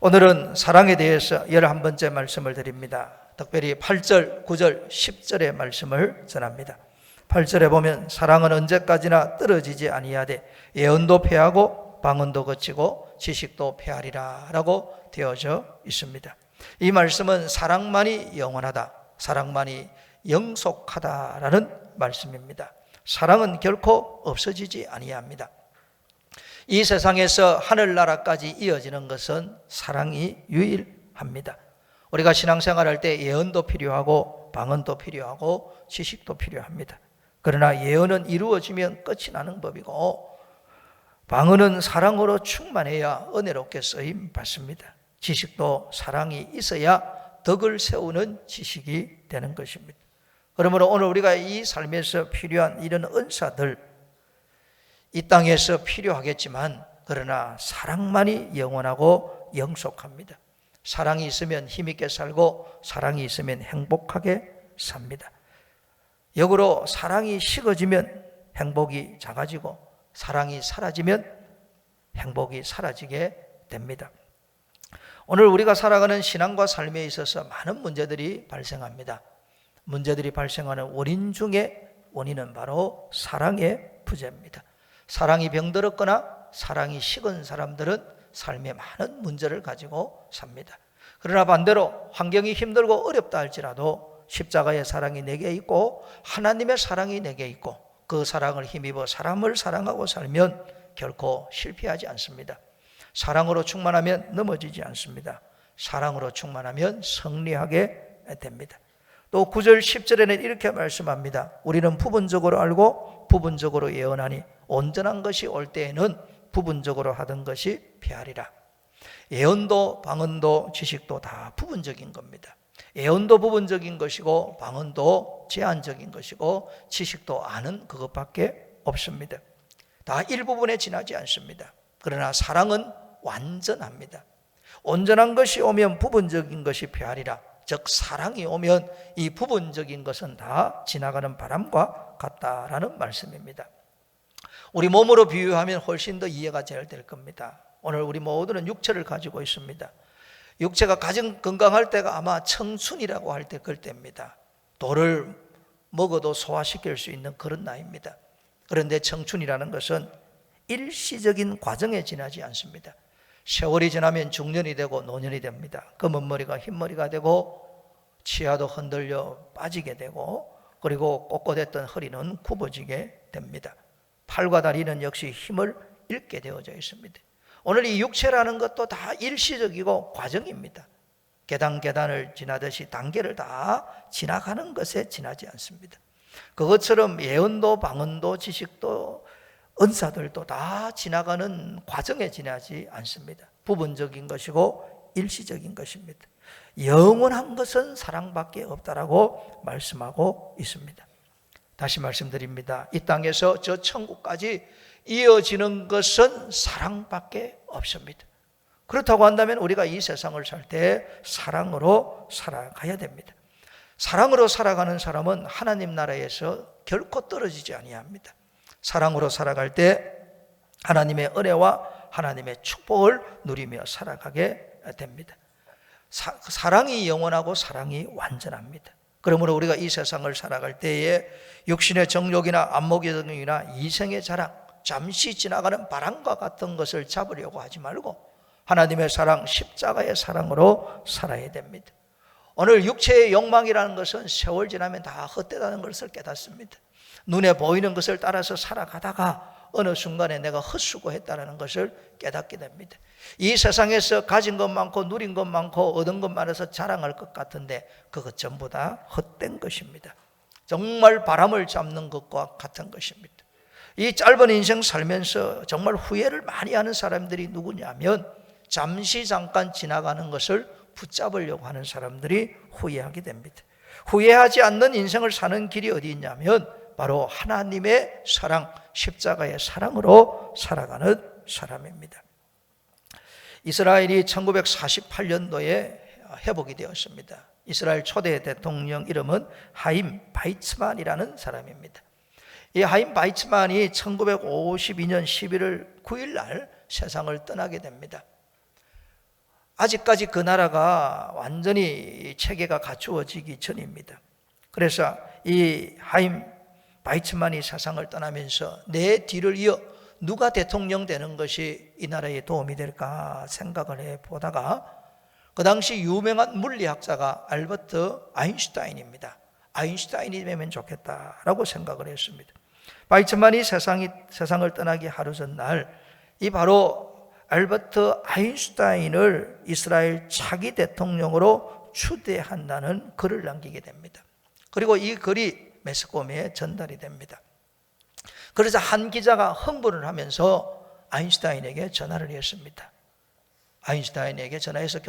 오늘은 사랑에 대해서 11번째 말씀을 드립니다. 특별히 8절, 9절, 10절의 말씀을 전합니다. 8절에 보면 사랑은 언제까지나 떨어지지 아니하되 예언도 패하고 방언도 거치고 지식도 패하리라 라고 되어져 있습니다. 이 말씀은 사랑만이 영원하다, 사랑만이 영속하다라는 말씀입니다. 사랑은 결코 없어지지 아니합니다. 이 세상에서 하늘나라까지 이어지는 것은 사랑이 유일합니다. 우리가 신앙생활할 때 예언도 필요하고 방언도 필요하고 지식도 필요합니다. 그러나 예언은 이루어지면 끝이 나는 법이고 방언은 사랑으로 충만해야 은혜롭게 쓰임 받습니다. 지식도 사랑이 있어야 덕을 세우는 지식이 되는 것입니다. 그러므로 오늘 우리가 이 삶에서 필요한 이런 은사들, 이 땅에서 필요하겠지만 그러나 사랑만이 영원하고 영속합니다. 사랑이 있으면 힘있게 살고 사랑이 있으면 행복하게 삽니다. 역으로 사랑이 식어지면 행복이 작아지고 사랑이 사라지면 행복이 사라지게 됩니다. 오늘 우리가 살아가는 신앙과 삶에 있어서 많은 문제들이 발생합니다. 문제들이 발생하는 원인 중에 원인은 바로 사랑의 부재입니다. 사랑이 병들었거나 사랑이 식은 사람들은 삶에 많은 문제를 가지고 삽니다. 그러나 반대로 환경이 힘들고 어렵다 할지라도 십자가의 사랑이 내게 있고 하나님의 사랑이 내게 있고 그 사랑을 힘입어 사람을 사랑하고 살면 결코 실패하지 않습니다. 사랑으로 충만하면 넘어지지 않습니다. 사랑으로 충만하면 승리하게 됩니다. 또 9절 10절에는 이렇게 말씀합니다. 우리는 부분적으로 알고 부분적으로 예언하니 온전한 것이 올 때에는 부분적으로 하던 것이 패하리라. 예언도 방언도 지식도 다 부분적인 겁니다. 예언도 부분적인 것이고 방언도 제한적인 것이고 지식도 아는 그것밖에 없습니다. 다 일부분에 지나지 않습니다. 그러나 사랑은 완전합니다. 온전한 것이 오면 부분적인 것이 패하리라. 즉 사랑이 오면 이 부분적인 것은 다 지나가는 바람과 같다라는 말씀입니다. 우리 몸으로 비유하면 훨씬 더 이해가 잘 될 겁니다. 오늘 우리 모두는 육체를 가지고 있습니다. 육체가 가장 건강할 때가 아마 청춘이라고 할 때 그때입니다. 돌을 먹어도 소화시킬 수 있는 그런 나이입니다. 그런데 청춘이라는 것은 일시적인 과정에 지나지 않습니다. 세월이 지나면 중년이 되고 노년이 됩니다. 검은 머리가 흰 머리가 되고 치아도 흔들려 빠지게 되고 그리고 꼿꼿했던 허리는 굽어지게 됩니다. 팔과 다리는 역시 힘을 잃게 되어져 있습니다. 오늘 이 육체라는 것도 다 일시적이고 과정입니다. 계단을 지나듯이 단계를 다 지나가는 것에 지나지 않습니다. 그것처럼 예언도 방언도 지식도 은사들도 다 지나가는 과정에 지나지 않습니다. 부분적인 것이고 일시적인 것입니다. 영원한 것은 사랑밖에 없다라고 말씀하고 있습니다. 다시 말씀드립니다. 이 땅에서 저 천국까지 이어지는 것은 사랑밖에 없습니다. 그렇다고 한다면 우리가 이 세상을 살 때 사랑으로 살아가야 됩니다. 사랑으로 살아가는 사람은 하나님 나라에서 결코 떨어지지 아니합니다. 사랑으로 살아갈 때 하나님의 은혜와 하나님의 축복을 누리며 살아가게 됩니다. 사랑이 영원하고 사랑이 완전합니다. 그러므로 우리가 이 세상을 살아갈 때에 육신의 정욕이나 안목의 정욕이나 이생의 자랑, 잠시 지나가는 바람과 같은 것을 잡으려고 하지 말고 하나님의 사랑, 십자가의 사랑으로 살아야 됩니다. 오늘 육체의 욕망이라는 것은 세월 지나면 다 헛되다는 것을 깨닫습니다. 눈에 보이는 것을 따라서 살아가다가 어느 순간에 내가 헛수고했다는 것을 깨닫게 됩니다. 이 세상에서 가진 것 많고 누린 것 많고 얻은 것 많아서 자랑할 것 같은데 그것 전부 다 헛된 것입니다. 정말 바람을 잡는 것과 같은 것입니다. 이 짧은 인생 살면서 정말 후회를 많이 하는 사람들이 누구냐면 잠시 잠깐 지나가는 것을 붙잡으려고 하는 사람들이 후회하게 됩니다. 후회하지 않는 인생을 사는 길이 어디 있냐면 바로 하나님의 사랑, 십자가의 사랑으로 살아가는 사람입니다. 이스라엘이 1948년도에 회복이 되었습니다. 이스라엘 초대 대통령 이름은 하임 바이츠만이라는 사람입니다. 이 하임 바이츠만이 1952년 11월 9일 날 세상을 떠나게 됩니다. 아직까지 그 나라가 완전히 체계가 갖추어지기 전입니다. 그래서 이 하임 바이츠만이 세상을 떠나면서 내 뒤를 이어 누가 대통령 되는 것이 이 나라에 도움이 될까 생각을 해보다가 그 당시 유명한 물리학자가 알버트 아인슈타인입니다. 아인슈타인이 되면 좋겠다라고 생각을 했습니다. 바이츠만이 세상을 떠나기 하루 전날 이 바로 알버트 아인슈타인을 이스라엘 차기 대통령으로 추대한다는 글을 남기게 됩니다. 그리고 이 글이 매스컴에 전달이 됩니다. 그래서 한 기자가 흥분을 하면서 아인슈타인에게 전화를 했습니다. 아인슈타인에게 전화해서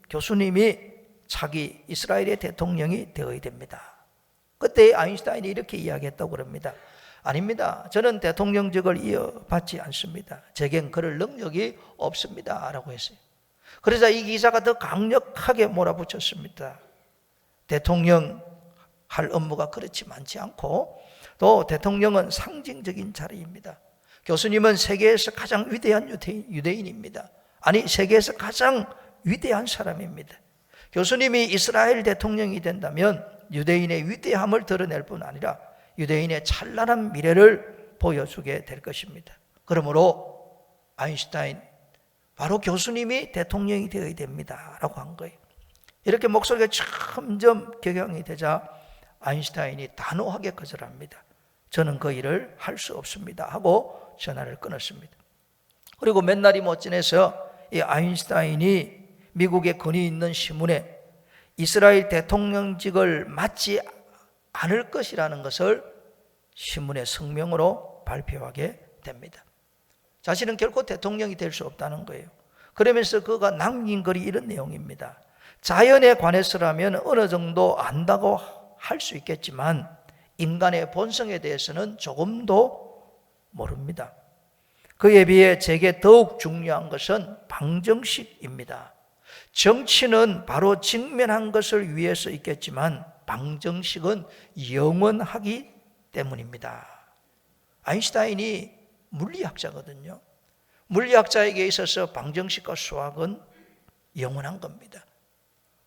교수님이 차기 이스라엘의 대통령이 되어야 됩니다. 그때 아인슈타인이 이렇게 이야기했다고 그럽니다. 아닙니다. 저는 대통령직을 이어받지 않습니다. 제겐 그럴 능력이 없습니다. 라고 했어요. 그러자 이 기자가 더 강력하게 몰아붙였습니다. 대통령 할 업무가 그렇지 많지 않고 또 대통령은 상징적인 자리입니다. 교수님은 세계에서 가장 위대한 유대인입니다. 아니, 세계에서 가장 위대한 사람입니다. 교수님이 이스라엘 대통령이 된다면 유대인의 위대함을 드러낼 뿐 아니라 유대인의 찬란한 미래를 보여주게 될 것입니다. 그러므로 아인슈타인, 바로 교수님이 대통령이 되어야 됩니다 라고 한 거예요. 이렇게 목소리가 점점 격양이 되자 아인슈타인이 단호하게 거절합니다. 저는 그 일을 할 수 없습니다 하고 전화를 끊었습니다. 그리고 몇 날이 못 지나서 이 아인슈타인이 미국의 권위 있는 신문에 이스라엘 대통령직을 맡지 않을 것이라는 것을 신문의 성명으로 발표하게 됩니다. 자신은 결코 대통령이 될 수 없다는 거예요. 그러면서 그가 남긴 글이 이런 내용입니다. 자연에 관해서라면 어느 정도 안다고 할 수 있겠지만 인간의 본성에 대해서는 조금도 모릅니다. 그에 비해 제게 더욱 중요한 것은 방정식입니다. 정치는 바로 직면한 것을 위해서 있겠지만 방정식은 영원하기 때문입니다. 아인슈타인이 물리학자거든요. 물리학자에게 있어서 방정식과 수학은 영원한 겁니다.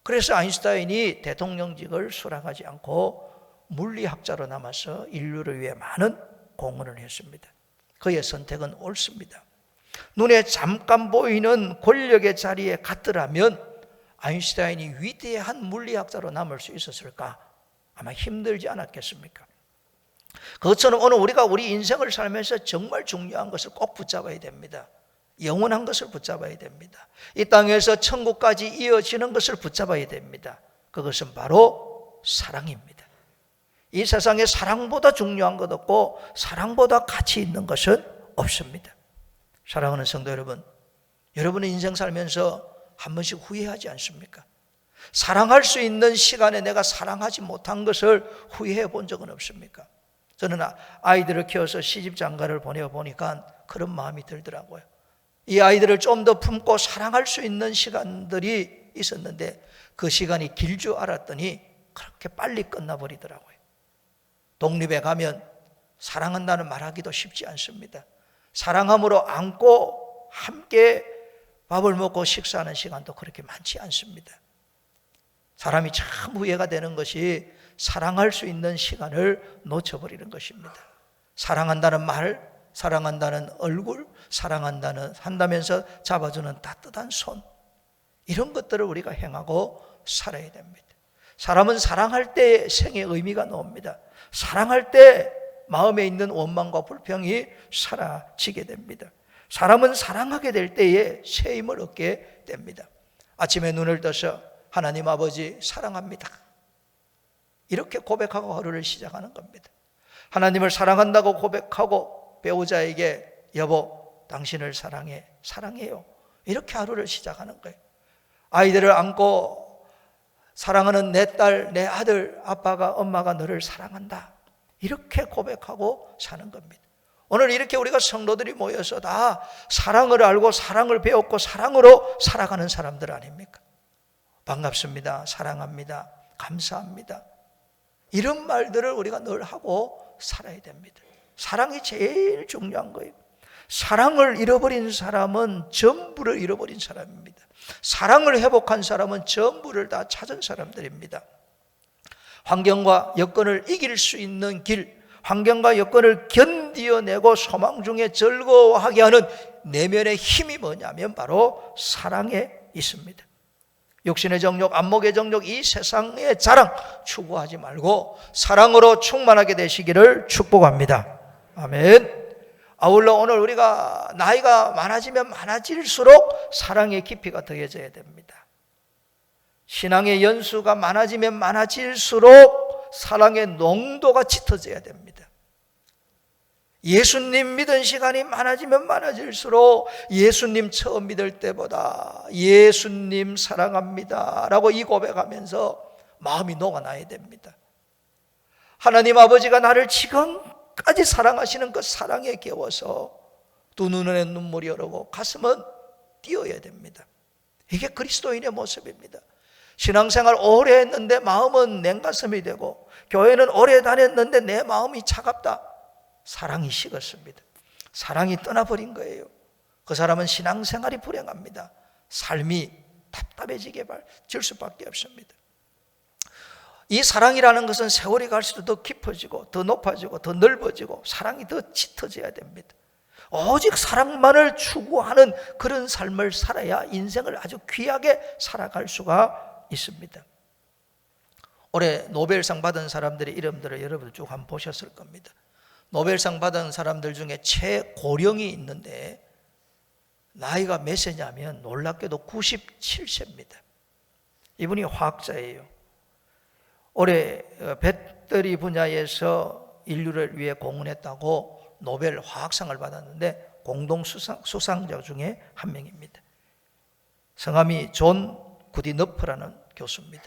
그래서 아인슈타인이 대통령직을 수락하지 않고 물리학자로 남아서 인류를 위해 많은 공헌을 했습니다. 그의 선택은 옳습니다. 눈에 잠깐 보이는 권력의 자리에 갔더라면 아인슈타인이 위대한 물리학자로 남을 수 있었을까? 아마 힘들지 않았겠습니까? 그것처럼 오늘 우리가 우리 인생을 살면서 정말 중요한 것을 꼭 붙잡아야 됩니다. 영원한 것을 붙잡아야 됩니다. 이 땅에서 천국까지 이어지는 것을 붙잡아야 됩니다. 그것은 바로 사랑입니다. 이 세상에 사랑보다 중요한 것 없고 사랑보다 가치 있는 것은 없습니다. 사랑하는 성도 여러분, 여러분의 인생 살면서 한 번씩 후회하지 않습니까? 사랑할 수 있는 시간에 내가 사랑하지 못한 것을 후회해 본 적은 없습니까? 저는 아이들을 키워서 시집 장가를 보내보니까 그런 마음이 들더라고요. 이 아이들을 좀 더 품고 사랑할 수 있는 시간들이 있었는데 그 시간이 길 줄 알았더니 그렇게 빨리 끝나버리더라고요. 독립에 가면 사랑한다는 말하기도 쉽지 않습니다. 사랑함으로 안고 함께 밥을 먹고 식사하는 시간도 그렇게 많지 않습니다. 사람이 참 후회가 되는 것이 사랑할 수 있는 시간을 놓쳐버리는 것입니다. 사랑한다는 말, 사랑한다는 얼굴, 한다면서 잡아주는 따뜻한 손, 이런 것들을 우리가 행하고 살아야 됩니다. 사람은 사랑할 때 생의 의미가 나옵니다. 사랑할 때 마음에 있는 원망과 불평이 사라지게 됩니다. 사람은 사랑하게 될 때에 새 힘을 얻게 됩니다. 아침에 눈을 떠서 하나님 아버지 사랑합니다, 이렇게 고백하고 하루를 시작하는 겁니다. 하나님을 사랑한다고 고백하고 배우자에게 여보 당신을 사랑해요, 이렇게 하루를 시작하는 거예요. 아이들을 안고 사랑하는 내 딸, 내 아들, 아빠가 엄마가 너를 사랑한다, 이렇게 고백하고 사는 겁니다. 오늘 이렇게 우리가 성도들이 모여서 다 사랑을 알고 사랑을 배웠고 사랑으로 살아가는 사람들 아닙니까? 반갑습니다, 사랑합니다, 감사합니다, 이런 말들을 우리가 늘 하고 살아야 됩니다. 사랑이 제일 중요한 거예요. 사랑을 잃어버린 사람은 전부를 잃어버린 사람입니다. 사랑을 회복한 사람은 전부를 다 찾은 사람들입니다. 환경과 여건을 이길 수 있는 길, 환경과 여건을 견디어내고 소망 중에 즐거워하게 하는 내면의 힘이 뭐냐면 바로 사랑에 있습니다. 육신의 정욕, 안목의 정욕, 이 세상의 자랑 추구하지 말고 사랑으로 충만하게 되시기를 축복합니다. 아멘. 아울러 오늘 우리가 나이가 많아지면 많아질수록 사랑의 깊이가 더해져야 됩니다. 신앙의 연수가 많아지면 많아질수록 사랑의 농도가 짙어져야 됩니다. 예수님 믿은 시간이 많아지면 많아질수록 예수님 처음 믿을 때보다 예수님 사랑합니다 라고 이 고백하면서 마음이 녹아나야 됩니다. 하나님 아버지가 나를 지금까지 사랑하시는 그 사랑에 깨워서 두 눈에 눈물이 흐르고 가슴은 뛰어야 됩니다. 이게 그리스도인의 모습입니다. 신앙생활 오래 했는데 마음은 냉가슴이 되고 교회는 오래 다녔는데 내 마음이 차갑다. 사랑이 식었습니다. 사랑이 떠나버린 거예요. 그 사람은 신앙생활이 불행합니다. 삶이 답답해지게 질 수밖에 없습니다. 이 사랑이라는 것은 세월이 갈수록 더 깊어지고 더 높아지고 더 넓어지고 사랑이 더 짙어져야 됩니다. 오직 사랑만을 추구하는 그런 삶을 살아야 인생을 아주 귀하게 살아갈 수가 있습니다. 올해 노벨상 받은 사람들의 이름들을 여러분 쭉 한번 보셨을 겁니다. 노벨상 받은 사람들 중에 최고령이 있는데 나이가 몇 세냐면 놀랍게도 97세입니다. 이분이 화학자예요. 올해 배터리 분야에서 인류를 위해 공헌했다고 노벨 화학상을 받았는데 공동 수상자 중에 한 명입니다. 성함이 존 구디너프라는 교수입니다.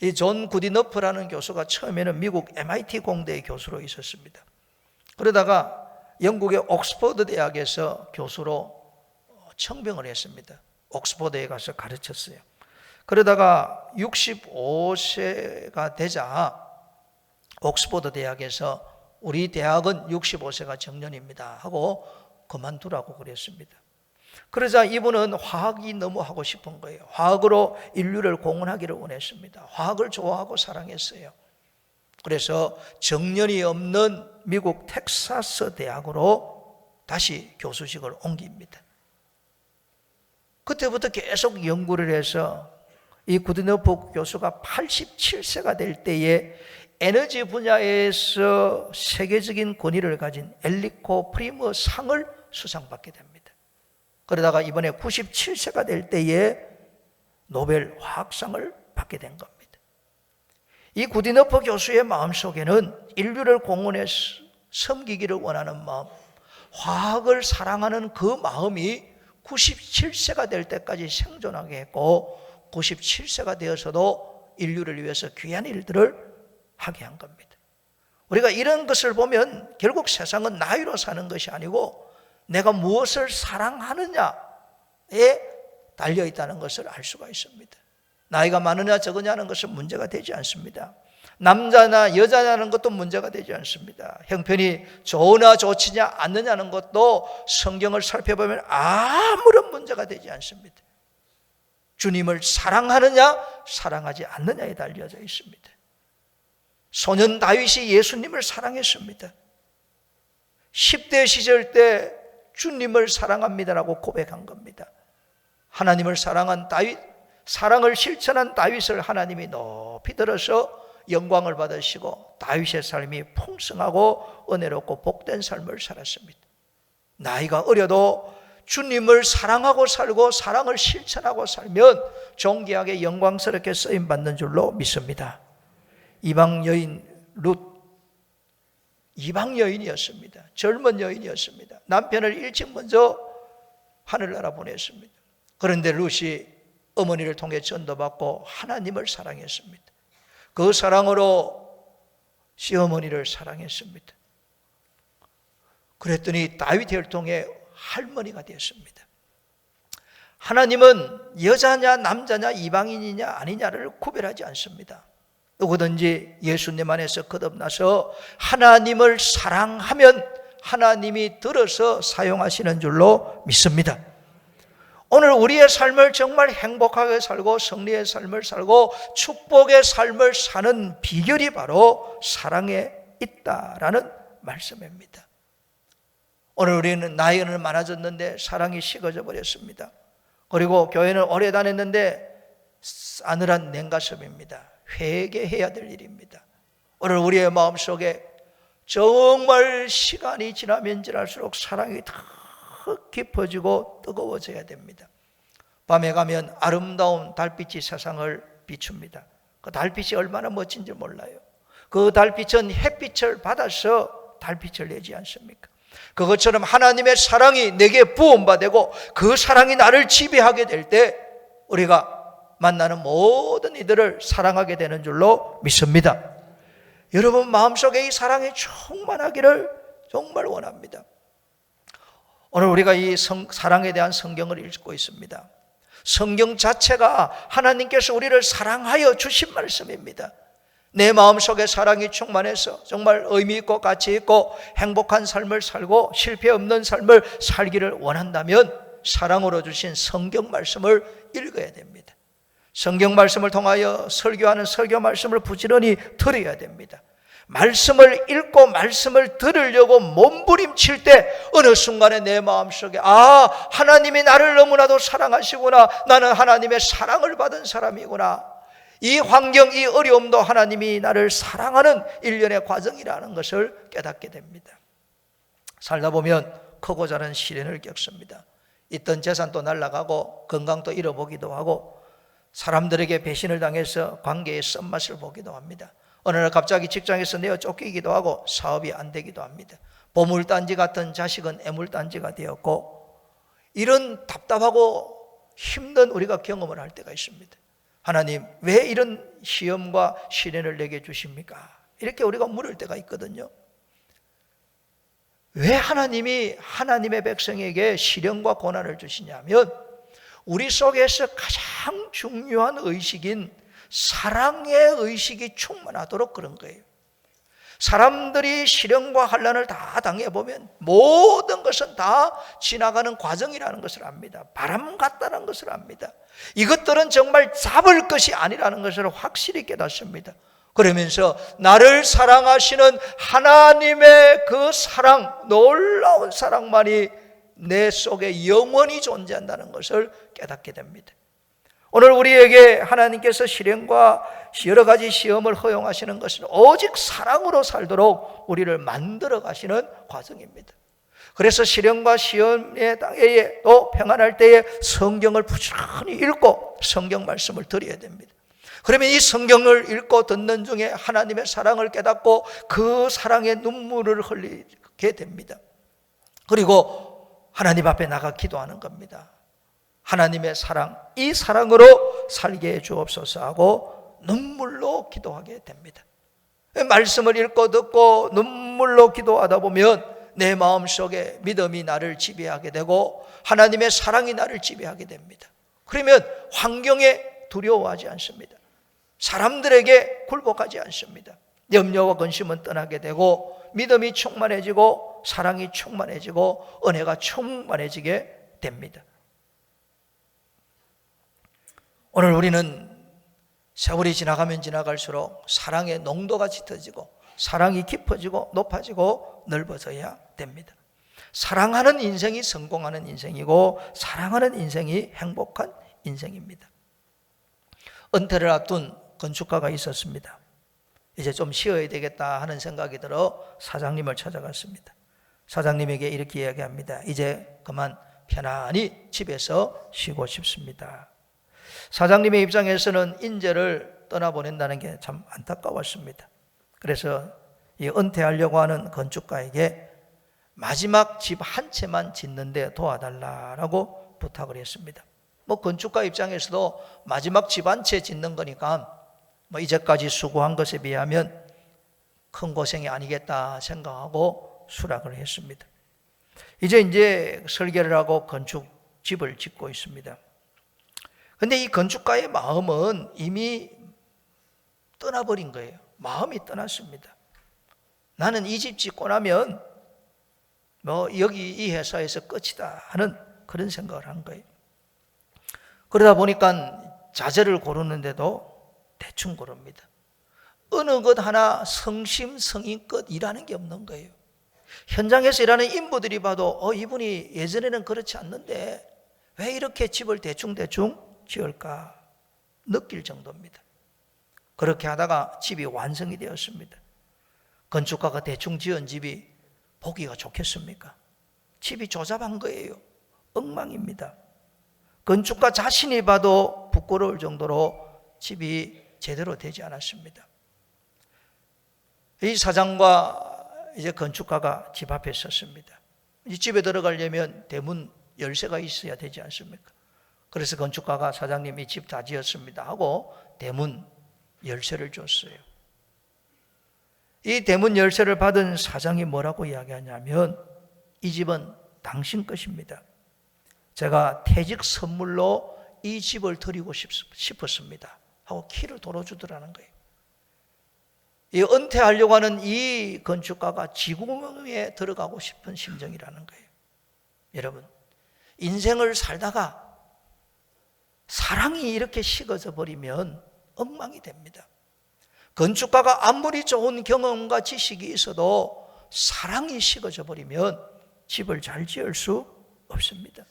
이 존 구디너프라는 교수가 처음에는 미국 MIT 공대의 교수로 있었습니다. 그러다가 영국의 옥스퍼드 대학에서 교수로 청병을 했습니다. 옥스퍼드에 가서 가르쳤어요. 그러다가 65세가 되자 옥스퍼드 대학에서 우리 대학은 65세가 정년입니다 하고 그만두라고 그랬습니다. 그러자 이분은 화학이 너무 하고 싶은 거예요. 화학으로 인류를 공헌하기를 원했습니다. 화학을 좋아하고 사랑했어요. 그래서 정년이 없는 미국 텍사스 대학으로 다시 교수직을 옮깁니다. 그때부터 계속 연구를 해서 이 구디너프 교수가 87세가 될 때에 에너지 분야에서 세계적인 권위를 가진 엘리코 프리머 상을 수상받게 됩니다. 그러다가 이번에 97세가 될 때에 노벨 화학상을 받게 된 겁니다. 이 구디너프 교수의 마음속에는 인류를 공헌해서 섬기기를 원하는 마음, 화학을 사랑하는 그 마음이 97세가 될 때까지 생존하게 했고 97세가 되어서도 인류를 위해서 귀한 일들을 하게 한 겁니다. 우리가 이런 것을 보면 결국 세상은 나이로 사는 것이 아니고 내가 무엇을 사랑하느냐에 달려있다는 것을 알 수가 있습니다. 나이가 많으냐 적으냐는 것은 문제가 되지 않습니다. 남자나 여자냐는 것도 문제가 되지 않습니다. 형편이 좋으나 좋지냐 않느냐는 것도 성경을 살펴보면 아무런 문제가 되지 않습니다. 주님을 사랑하느냐 사랑하지 않느냐에 달려져 있습니다. 소년 다윗이 예수님을 사랑했습니다. 10대 시절 때 주님을 사랑합니다라고 고백한 겁니다. 하나님을 사랑한 다윗, 사랑을 실천한 다윗을 하나님이 높이 들어서 영광을 받으시고 다윗의 삶이 풍성하고 은혜롭고 복된 삶을 살았습니다. 나이가 어려도 주님을 사랑하고 살고 사랑을 실천하고 살면 존귀하게 영광스럽게 쓰임받는 줄로 믿습니다. 이방 여인 룻, 이방 여인이었습니다. 젊은 여인이었습니다. 남편을 일찍 먼저 하늘나라 보냈습니다. 그런데 룻이 어머니를 통해 전도받고 하나님을 사랑했습니다. 그 사랑으로 시어머니를 사랑했습니다. 그랬더니 다윗을 통해 할머니가 되었습니다. 하나님은 여자냐 남자냐 이방인이냐 아니냐를 구별하지 않습니다. 누구든지 예수님 안에서 거듭나서 하나님을 사랑하면 하나님이 들어서 사용하시는 줄로 믿습니다. 오늘 우리의 삶을 정말 행복하게 살고 승리의 삶을 살고 축복의 삶을 사는 비결이 바로 사랑에 있다라는 말씀입니다. 오늘 우리는 나이는 많아졌는데 사랑이 식어져 버렸습니다. 그리고 교회는 오래 다녔는데 싸늘한 냉가슴입니다. 회개해야 될 일입니다. 오늘 우리의 마음속에 정말 시간이 지나면 지날수록 사랑이 더 깊어지고 뜨거워져야 됩니다. 밤에 가면 아름다운 달빛이 세상을 비춥니다. 그 달빛이 얼마나 멋진지 몰라요. 그 달빛은 햇빛을 받아서 달빛을 내지 않습니까? 그것처럼 하나님의 사랑이 내게 부음받고 그 사랑이 나를 지배하게 될 때 우리가 만나는 모든 이들을 사랑하게 되는 줄로 믿습니다. 여러분 마음속에 이 사랑이 충만하기를 정말 원합니다. 오늘 우리가 이 사랑에 대한 성경을 읽고 있습니다. 성경 자체가 하나님께서 우리를 사랑하여 주신 말씀입니다. 내 마음속에 사랑이 충만해서 정말 의미 있고 가치 있고 행복한 삶을 살고 실패 없는 삶을 살기를 원한다면 사랑으로 주신 성경 말씀을 읽어야 됩니다. 성경 말씀을 통하여 설교하는 설교 말씀을 부지런히 들어야 됩니다. 말씀을 읽고 말씀을 들으려고 몸부림칠 때 어느 순간에 내 마음속에 하나님이 나를 너무나도 사랑하시구나, 나는 하나님의 사랑을 받은 사람이구나, 이 환경, 이 어려움도 하나님이 나를 사랑하는 일련의 과정이라는 것을 깨닫게 됩니다. 살다 보면 크고 작은 시련을 겪습니다. 있던 재산도 날아가고 건강도 잃어보기도 하고 사람들에게 배신을 당해서 관계의 쓴맛을 보기도 합니다. 어느 날 갑자기 직장에서 내어 쫓기기도 하고 사업이 안 되기도 합니다. 보물단지 같은 자식은 애물단지가 되었고 이런 답답하고 힘든 우리가 경험을 할 때가 있습니다. 하나님 왜 이런 시험과 시련을 내게 주십니까? 이렇게 우리가 물을 때가 있거든요. 왜 하나님이 하나님의 백성에게 시련과 고난을 주시냐면 우리 속에서 가장 중요한 의식인 사랑의 의식이 충만하도록 그런 거예요. 사람들이 시련과 환난을 다 당해보면 모든 것은 다 지나가는 과정이라는 것을 압니다. 바람 같다는 것을 압니다. 이것들은 정말 잡을 것이 아니라는 것을 확실히 깨닫습니다. 그러면서 나를 사랑하시는 하나님의 그 사랑, 놀라운 사랑만이 내 속에 영원히 존재한다는 것을 깨닫게 됩니다. 오늘 우리에게 하나님께서 시련과 여러 가지 시험을 허용하시는 것은 오직 사랑으로 살도록 우리를 만들어 가시는 과정입니다. 그래서 시련과 시험의 땅에 또 평안할 때에 성경을 부지런히 읽고 성경 말씀을 드려야 됩니다. 그러면 이 성경을 읽고 듣는 중에 하나님의 사랑을 깨닫고 그 사랑의 눈물을 흘리게 됩니다. 그리고 하나님 앞에 나가 기도하는 겁니다. 하나님의 사랑, 이 사랑으로 살게 해 주옵소서 하고 눈물로 기도하게 됩니다. 말씀을 읽고 듣고 눈물로 기도하다 보면 내 마음속에 믿음이 나를 지배하게 되고 하나님의 사랑이 나를 지배하게 됩니다. 그러면 환경에 두려워하지 않습니다. 사람들에게 굴복하지 않습니다. 염려와 근심은 떠나게 되고 믿음이 충만해지고 사랑이 충만해지고 은혜가 충만해지게 됩니다. 오늘 우리는 세월이 지나가면 지나갈수록 사랑의 농도가 짙어지고 사랑이 깊어지고 높아지고 넓어져야 됩니다. 사랑하는 인생이 성공하는 인생이고 사랑하는 인생이 행복한 인생입니다. 은퇴를 앞둔 건축가가 있었습니다. 이제 좀 쉬어야 되겠다 하는 생각이 들어 사장님을 찾아갔습니다. 사장님에게 이렇게 이야기합니다. 이제 그만 편안히 집에서 쉬고 싶습니다. 사장님의 입장에서는 인재를 떠나보낸다는 게 참 안타까웠습니다. 그래서 이 은퇴하려고 하는 건축가에게 마지막 집 한 채만 짓는데 도와달라고 부탁을 했습니다. 건축가 입장에서도 마지막 집 한 채 짓는 거니까 이제까지 수고한 것에 비하면 큰 고생이 아니겠다 생각하고 수락을 했습니다. 이제 설계를 하고 건축집을 짓고 있습니다. 근데 이 건축가의 마음은 이미 떠나버린 거예요. 마음이 떠났습니다. 나는 이 집 짓고 나면 여기 이 회사에서 끝이다 하는 그런 생각을 한 거예요. 그러다 보니까 자재를 고르는데도 대충 고릅니다. 어느 것 하나 성심성의껏 일하는 게 없는 거예요. 현장에서 일하는 인부들이 봐도 이분이 예전에는 그렇지 않는데 왜 이렇게 집을 대충대충 지을까 느낄 정도입니다. 그렇게 하다가 집이 완성이 되었습니다. 건축가가 대충 지은 집이 보기가 좋겠습니까? 집이 조잡한 거예요. 엉망입니다. 건축가 자신이 봐도 부끄러울 정도로 집이 제대로 되지 않았습니다. 이 사장과 이제 건축가가 집 앞에 섰습니다. 이 집에 들어가려면 대문 열쇠가 있어야 되지 않습니까? 그래서 건축가가 사장님 이 집 다 지었습니다 하고 대문 열쇠를 줬어요. 이 대문 열쇠를 받은 사장이 뭐라고 이야기하냐면 이 집은 당신 것입니다. 제가 퇴직 선물로 이 집을 드리고 싶었습니다 하고 키를 돌아주더라는 거예요. 이 은퇴하려고 하는 이 건축가가 지구멍에 들어가고 싶은 심정이라는 거예요. 여러분, 인생을 살다가 사랑이 이렇게 식어져 버리면 엉망이 됩니다. 건축가가 아무리 좋은 경험과 지식이 있어도 사랑이 식어져 버리면 집을 잘 지을 수 없습니다.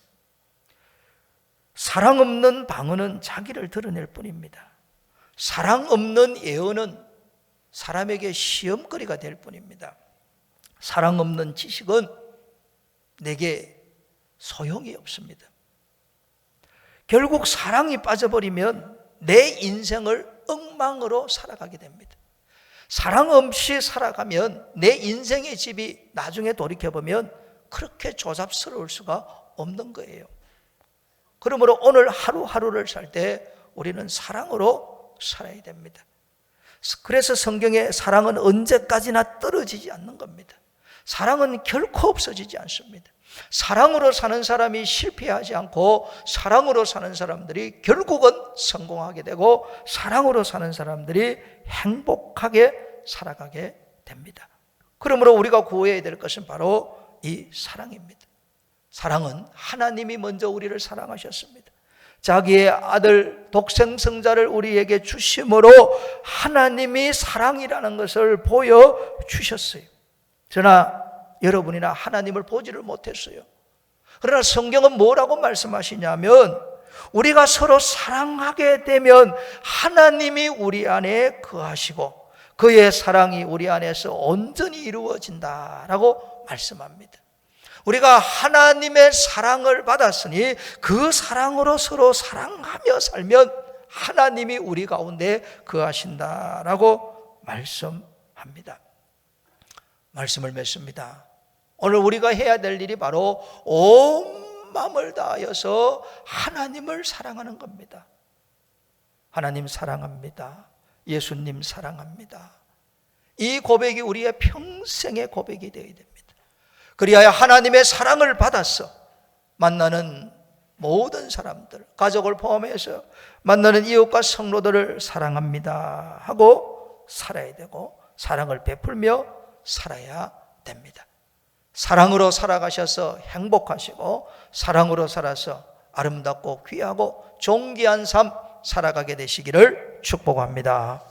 사랑 없는 방언은 자기를 드러낼 뿐입니다. 사랑 없는 예언은 사람에게 시험거리가 될 뿐입니다. 사랑 없는 지식은 내게 소용이 없습니다. 결국 사랑이 빠져버리면 내 인생을 엉망으로 살아가게 됩니다. 사랑 없이 살아가면 내 인생의 집이 나중에 돌이켜보면 그렇게 조잡스러울 수가 없는 거예요. 그러므로 오늘 하루하루를 살 때 우리는 사랑으로 살아야 됩니다. 그래서 성경에 사랑은 언제까지나 떨어지지 않는 겁니다. 사랑은 결코 없어지지 않습니다. 사랑으로 사는 사람이 실패하지 않고 사랑으로 사는 사람들이 결국은 성공하게 되고 사랑으로 사는 사람들이 행복하게 살아가게 됩니다. 그러므로 우리가 구해야 될 것은 바로 이 사랑입니다. 사랑은 하나님이 먼저 우리를 사랑하셨습니다. 자기의 아들 독생성자를 우리에게 주심으로 하나님이 사랑이라는 것을 보여주셨어요. 저나 여러분이나 하나님을 보지를 못했어요. 그러나 성경은 뭐라고 말씀하시냐면 우리가 서로 사랑하게 되면 하나님이 우리 안에 거하시고 그의 사랑이 우리 안에서 온전히 이루어진다라고 말씀합니다. 우리가 하나님의 사랑을 받았으니 그 사랑으로 서로 사랑하며 살면 하나님이 우리 가운데 거하신다라고 말씀합니다. 말씀을 맺습니다. 오늘 우리가 해야 될 일이 바로 온 마음을 다하여서 하나님을 사랑하는 겁니다. 하나님 사랑합니다. 예수님 사랑합니다. 이 고백이 우리의 평생의 고백이 되어야 됩니다. 그리하여 하나님의 사랑을 받아서 만나는 모든 사람들, 가족을 포함해서 만나는 이웃과 성도들을 사랑합니다 하고 살아야 되고 사랑을 베풀며 살아야 됩니다. 사랑으로 살아가셔서 행복하시고 사랑으로 살아서 아름답고 귀하고 존귀한 삶 살아가게 되시기를 축복합니다.